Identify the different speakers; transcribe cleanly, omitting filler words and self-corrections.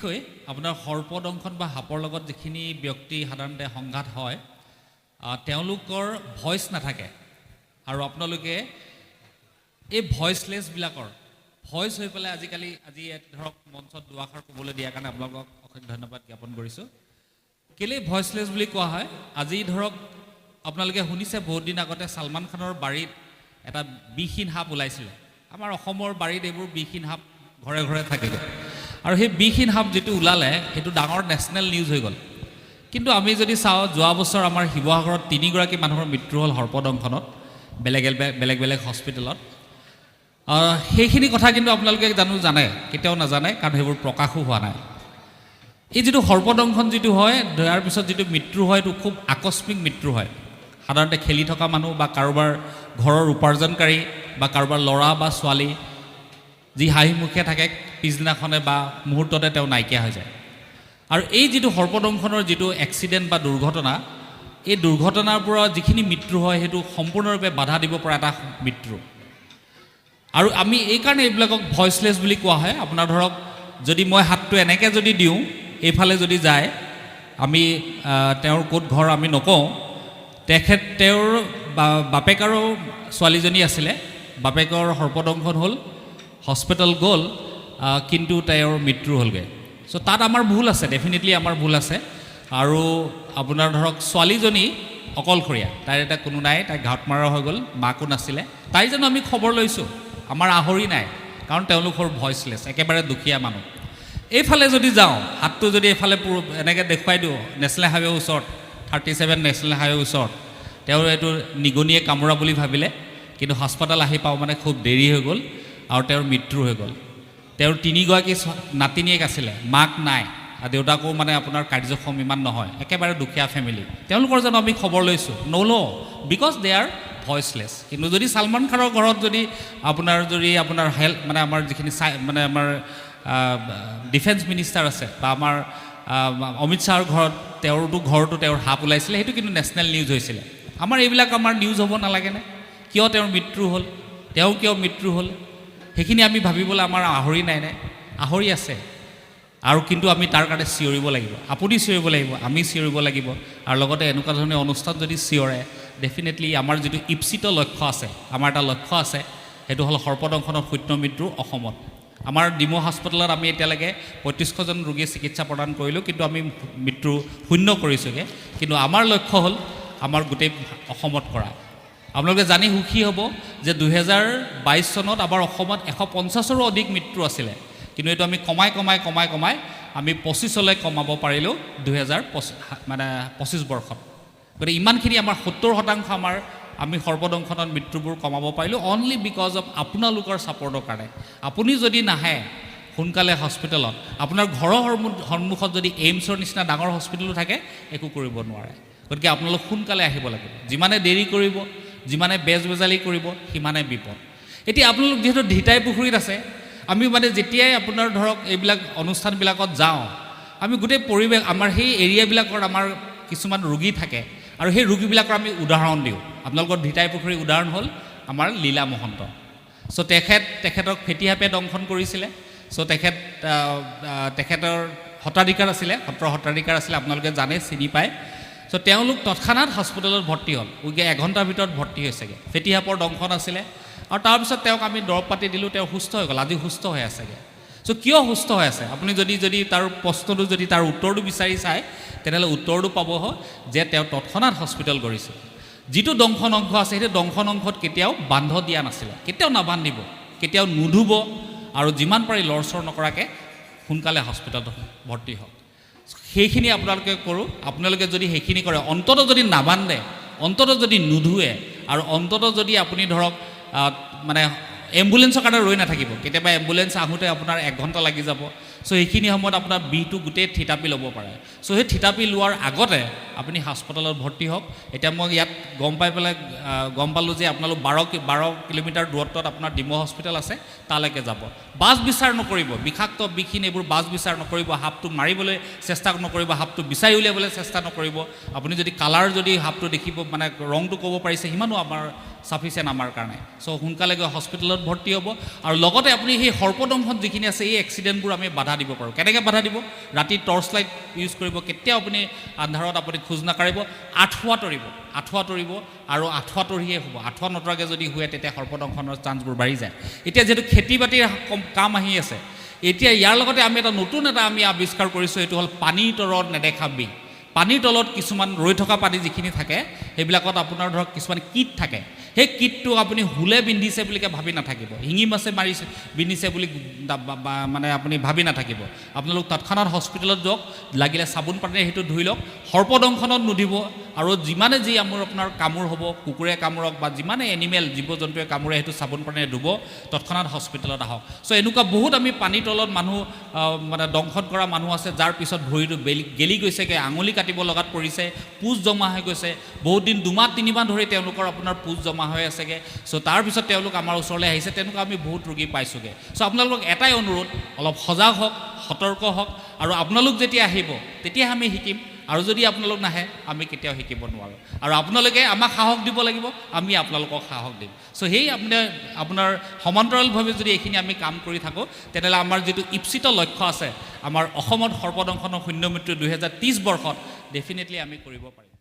Speaker 1: বিশেষকৈ আপোনাৰ সৰ্পদংশন বা সাপৰ লগত যিখিনি ব্যক্তি সাধাৰণতে সংঘাত হয় তেওঁলোকৰ ভইচ নাথাকে আৰু আপোনালোকে এই ভইচলেছবিলাকৰ ভইচ হৈ পেলাই আজি ধৰক মঞ্চত দুআষাৰ ক'বলৈ দিয়াৰ কাৰণে আপোনালোকক অশেষ ধন্যবাদ জ্ঞাপন কৰিছোঁ। কেলৈ ভইচলেছ বুলি কোৱা হয়? আজি ধৰক আপোনালোকে শুনিছে বহুত দিন আগতে ছালমান খানৰ বাৰীত এটা বিষহীন সাপ ওলাইছিলে। আমাৰ অসমৰ বাৰীত এইবোৰ বিষহীন সাপ ঘৰে ঘৰে থাকেগৈ আৰু সেই বিষহীন সাপ যিটো ওলালে সেইটো ডাঙৰ নেশ্যনেল নিউজ হৈ গ'ল। কিন্তু আমি যদি চাওঁ যোৱা বছৰ আমাৰ শিৱসাগৰত 3গৰাকী মানুহৰ মৃত্যু হ'ল সৰ্পদংশনত বেলেগ বেলেগ হস্পিটেলত। সেইখিনি কথা কিন্তু আপোনালোকে জানে কেতিয়াও নাজানে, কাৰণ সেইবোৰ প্ৰকাশো হোৱা নাই। এই যিটো সৰ্পদংশন যিটো হয় ইয়াৰ পিছত যিটো মৃত্যু হয় এইটো খুব আকস্মিক মৃত্যু হয়। সাধাৰণতে খেলি থকা মানুহ বা কাৰোবাৰ ঘৰৰ উপাৰ্জনকাৰী বা কাৰোবাৰ ল'ৰা বা ছোৱালী যি হাঁহিমুখে থাকে পিছদিনাখনে বা মুহূৰ্ততে তেওঁ নাইকিয়া হৈ যায়। আৰু এই যিটো সৰ্পদংশনৰ যিটো এক্সিডেণ্ট বা দুৰ্ঘটনা, এই দুৰ্ঘটনাৰ পৰা যিখিনি মৃত্যু হয় সেইটো সম্পূৰ্ণৰূপে বাধা দিব পৰা এটা মৃত্যু। আৰু আমি এইকাৰণে এইবিলাকক ভইচলেছ বুলি কোৱা হয়। আপোনাৰ ধৰক যদি মই হাতটো এনেকৈ যদি দিওঁ এইফালে যদি যায়, আমি তেওঁৰ ক'ত ঘৰ আমি নকওঁ। তেওঁৰ বাপেক আৰু ছোৱালীজনী আছিলে, বাপেকৰ সৰ্পদংশন হ'ল, হস্পিটেল গ'ল, কিন্তু তেওঁৰ মৃত্যু হ'লগৈ। চ' তাত আমাৰ ভুল আছে, ডেফিনেটলি আমাৰ ভুল আছে। আৰু আপোনাৰ ধৰক ছোৱালীজনী অকলশৰীয়া, তাইৰ এটা কোনো নাই, তাই ঘাট মাৰা হৈ গ'ল, মাকো নাছিলে। তাই জানো আমি খবৰ লৈছোঁ? আমাৰ আহৰি নাই, কাৰণ তেওঁলোকৰ ভইচলেছ, একেবাৰে দুখীয়া মানুহ। এইফালে যদি যাওঁ, হাতটো যদি এইফালে এনেকৈ দেখুৱাই দিওঁ, নেশ্যনেল হাইৱেৰ ওচৰত 37 নেশ্যনেল হাইৱেৰ ওচৰত, তেওঁৰ এইটো নিগনিয়ে কামোৰা বুলি ভাবিলে, কিন্তু হাস্পাতাল আহি পাওঁ মানে খুব দেৰি হৈ গ'ল আৰু তেওঁৰ মৃত্যু হৈ গ'ল। তেওঁৰ 3গৰাকী নাতিনীয়েক আছিলে, মাক নাই, দেউতাকো মানে আপোনাৰ কাৰ্যক্ষম ইমান নহয়, একেবাৰে দুখীয়া ফেমিলি। তেওঁলোকৰ জানো আমি খবৰ লৈছোঁ? নলওঁ, বিকজ দে আৰ ভইচলেছ। কিন্তু যদি ছালমান খানৰ ঘৰত যদি আপোনাৰ হেল্থ মানে আমাৰ যিখিনি মানে আমাৰ ডিফেন্স মিনিষ্টাৰ আছে বা আমাৰ অমিত শ্বাহৰ ঘৰত ঘৰতো তেওঁৰ সাপ ওলাইছিলে, সেইটো কিন্তু নেশ্যনেল নিউজ হৈছিলে। আমাৰ এইবিলাক আমাৰ নিউজ হ'ব নালাগেনে? কিয় তেওঁৰ মৃত্যু হ'ল, কিয় মৃত্যু হ'ল, সেইখিনি আমি ভাবিবলৈ আমাৰ আহৰি নাই নে? আহৰি আছে। আৰু কিন্তু আমি তাৰ কাৰণে চিঞৰিব লাগিব, আপুনি চিঞৰিব লাগিব, আমি চিঞৰিব লাগিব। আৰু লগতে এনেকুৱা ধৰণৰ অনুষ্ঠান যদি চিঞৰে, ডেফিনেটলি আমাৰ যিটো ঈপ্সিত লক্ষ্য আছে, আমাৰ এটা লক্ষ্য আছে, সেইটো হ'ল সৰ্পদংশনৰ সত্য মৃত্যু অসমত। আমাৰ ডিমৌ হস্পিটেলত আমি এতিয়ালৈকে 3500জন ৰোগীয়ে চিকিৎসা প্ৰদান কৰিলোঁ, কিন্তু আমি মৃত্যু শূন্য কৰিছোঁগৈ। কিন্তু আমাৰ লক্ষ্য হ'ল আমাৰ গোটেই অসমত কৰা। আপোনালোকে জানি সুখী হ'ব যে 2022 চনত আমাৰ অসমত 150ৰো অধিক মৃত্যু আছিলে, কিন্তু এইটো আমি কমাই আমি 25লৈ কমাব পাৰিলোঁ 2025 বৰ্ষত। গতিকে ইমানখিনি আমাৰ 70% আমি সৰ্পদংশনত মৃত্যুবোৰ কমাব পাৰিলোঁ অনলি বিকজ অফ আপোনালোকৰ ছাপৰ্টৰ কাৰণে। আপুনি যদি নাহে সোনকালে হস্পিটেলত, আপোনাৰ ঘৰৰ সন্মুখত যদি এইমছৰ নিচিনা ডাঙৰ হস্পিটেলো থাকে, একো কৰিব নোৱাৰে। গতিকে আপোনালোক সোনকালে আহিব লাগিব। যিমানে দেৰি কৰিব, যিমানে বেজবেজালি কৰিব, সিমানে বিপদ। এতিয়া আপোনালোক যিহেতু ধিতাই পুখুৰীত আছে, আমি মানে যেতিয়াই আপোনাৰ ধৰক এইবিলাক অনুষ্ঠানবিলাকত যাওঁ, আমি গোটেই পৰিৱেশ আমাৰ সেই এৰিয়াবিলাকত আমাৰ কিছুমান ৰোগী থাকে আৰু সেই ৰোগীবিলাকৰ আমি উদাহৰণ দিওঁ। আপোনালোকৰ ধিতাই পুখুৰীৰ উদাহৰণ হ'ল আমাৰ লীলা মহন্ত। চ' তেখেতক ফেটিসাপে দংশন কৰিছিলে। চ' তেখেতৰ সত্ৰাধিকাৰ আছিলে, সত্ৰৰ সত্ৰাধিকাৰ আছিলে, আপোনালোকে জানে, চিনি পায়। চ' তেওঁলোক তৎক্ষণাত হস্পিটেলত ভৰ্তি হ'ল, 1 ঘণ্টাৰ ভিতৰত ভৰ্তি হৈছেগৈ। ফেটিসাপৰ দংশন আছিলে আৰু তাৰপিছত তেওঁক আমি দৰৱ পাতি দিলোঁ, তেওঁ সুস্থ হৈ গ'ল, আজি সুস্থ হৈ আছেগৈ। চ' কিয় সুস্থ হৈ আছে? আপুনি যদি তাৰ প্ৰশ্নটো যদি তাৰ উত্তৰটো বিচাৰি চায়, তেনেহ'লে উত্তৰটো পাব যে তেওঁ তৎক্ষণাত হস্পিটেল কৰিছিল। যিটো দংশন অংশ আছে, সেইটো দংশন অংশত কেতিয়াও বান্ধ দিয়া নাছিলে, কেতিয়াও নাবান্ধিব, কেতিয়াও নুধুব, আৰু যিমান পাৰি লৰচৰ নকৰাকৈ সোনকালে হস্পিটেলত ভৰ্তি হওক। সেইখিনি আপোনালোকে কৰোঁ। আপোনালোকে যদি সেইখিনি কৰে, অন্ততঃ যদি নাবান্ধে, অন্ততঃ যদি নুধুৱে, আৰু অন্ততঃ যদি আপুনি ধৰক মানে এম্বুলেঞ্চৰ কাৰণে ৰৈ নাথাকিব। কেতিয়াবা এম্বুলেঞ্চ আহোঁতে আপোনাৰ 1 ঘণ্টা লাগি যাব। চ' সেইখিনি সময়ত আপোনাৰ বিষটো গোটেই থিতাপি ল'ব পাৰে। চ' সেই থিতাপি লোৱাৰ আগতে আপুনি হাস্পতালত ভৰ্তি হওক এতিয়া মই ইয়াত গম পালোঁ যে আপোনালোক 12 কিলোমিটাৰ দূৰত্বত আপোনাৰ ডিমৌ হস্পিটেল আছে তালৈকে যাব বাছ বিচাৰ নকৰিব বিষাক্ত বিঘিন এইবোৰ বাছ বিচাৰ নকৰিব সাপটো মাৰিবলৈ চেষ্টা নকৰিব সাপটো বিচাৰি উলিয়াবলৈ চেষ্টা নকৰিব আপুনি যদি কালাৰ যদি সাপটো দেখিব মানে ৰংটো ক'ব পাৰিছে সিমানো আমাৰ সাফিচিয়েণ্ট আমাৰ কাৰণে চ' সোনকালে গৈ হস্পিটেলত ভৰ্তি হ'ব আৰু লগতে আপুনি সেই সৰ্পদংশন যিখিনি আছে এই এক্সিডেণ্টবোৰ আমি বাধা দিব পাৰোঁ কেনেকৈ বাধা দিব ৰাতি টৰ্চ লাইট ইউজ কৰিব কেতিয়াও আপুনি আন্ধাৰত আপুনি খোজ নাকাৰিব আঁঠুৱা তৰিব আৰু আঁঠুৱা তৰিহে হ'ব আঁঠুৱা নতৰাকৈ যদি শুৱে তেতিয়া সৰ্পদংশনৰ চান্সবোৰ বাঢ়ি যায় এতিয়া যিহেতু খেতি বাতিৰ কাম আহি আছে এতিয়া ইয়াৰ লগতে আমি নতুন এটা আমি আৱিষ্কাৰ কৰিছোঁ এইটো হ'ল পানীৰ তলত নেদেখা বিষ পানীৰ তলত কিছুমান ৰৈ থকা পানী যিখিনি থাকে সেইবিলাকত আপোনাৰ ধৰক কিছুমান কীট থাকে সেই কীটটো আপুনি হুলে বিন্ধিছে বুলিকে ভাবি নাথাকিব শিঙি মাছে মাৰিছে বিন্ধিছে বুলি মানে আপুনি ভাবি নাথাকিব আপোনালোক তৎক্ষণাত হস্পিটেলত যাওক লাগিলে চাবোন পানীৰে সেইটো ধুই লওক সৰ্পদংশনত নুধিব আৰু যিমানে যি আপোনাৰ কামোৰ হ'ব কুকুৰে কামোৰক বা যিমানে এনিমেল জীৱ জন্তুৱে কামোৰে সেইটো চাবোন পানীৰে ধুব তৎক্ষণাত হস্পিটেলত আহক চ' এনেকুৱা বহুত আমি পানীৰ তলত মানুহ মানে দংশন কৰা মানুহ আছে যাৰ পিছত ভৰিটো গেলি গৈছেগৈ আঙুলি কাটিব লগাত পৰিছে পুজ জমা হৈ গৈছে বহুত দিন 2 মাহ 3 মাহ ধৰি তেওঁলোকৰ আপোনাৰ পুজ জমা হৈ আছেগৈ চ' তাৰপিছত তেওঁলোক আমাৰ ওচৰলৈ আহিছে তেনেকুৱা আমি বহুত ৰোগী পাইছোঁগৈ চ' আপোনালোকক এটাই অনুৰোধ অলপ সজাগ হওক সতৰ্ক হওক আৰু আপোনালোক যেতিয়া আহিব তেতিয়া আমি শিকিম আৰু যদি আপোনালোক নাহে আমি কেতিয়াও শিকিব নোৱাৰোঁ আৰু আপোনালোকে আমাক সাহস দিব লাগিব আমি আপোনালোকক সাহস দিম চ' সেই আপোনাৰ সমান্তৰালভাৱে যদি এইখিনি আমি কাম কৰি থাকোঁ তেনেহ'লে আমাৰ যিটো ইপ্সিত লক্ষ্য আছে আমাৰ অসমত সৰ্পদংশনৰ শূন্য মৃত্যু 2030 বৰ্ষত ডেফিনেটলি আমি কৰিব পাৰিম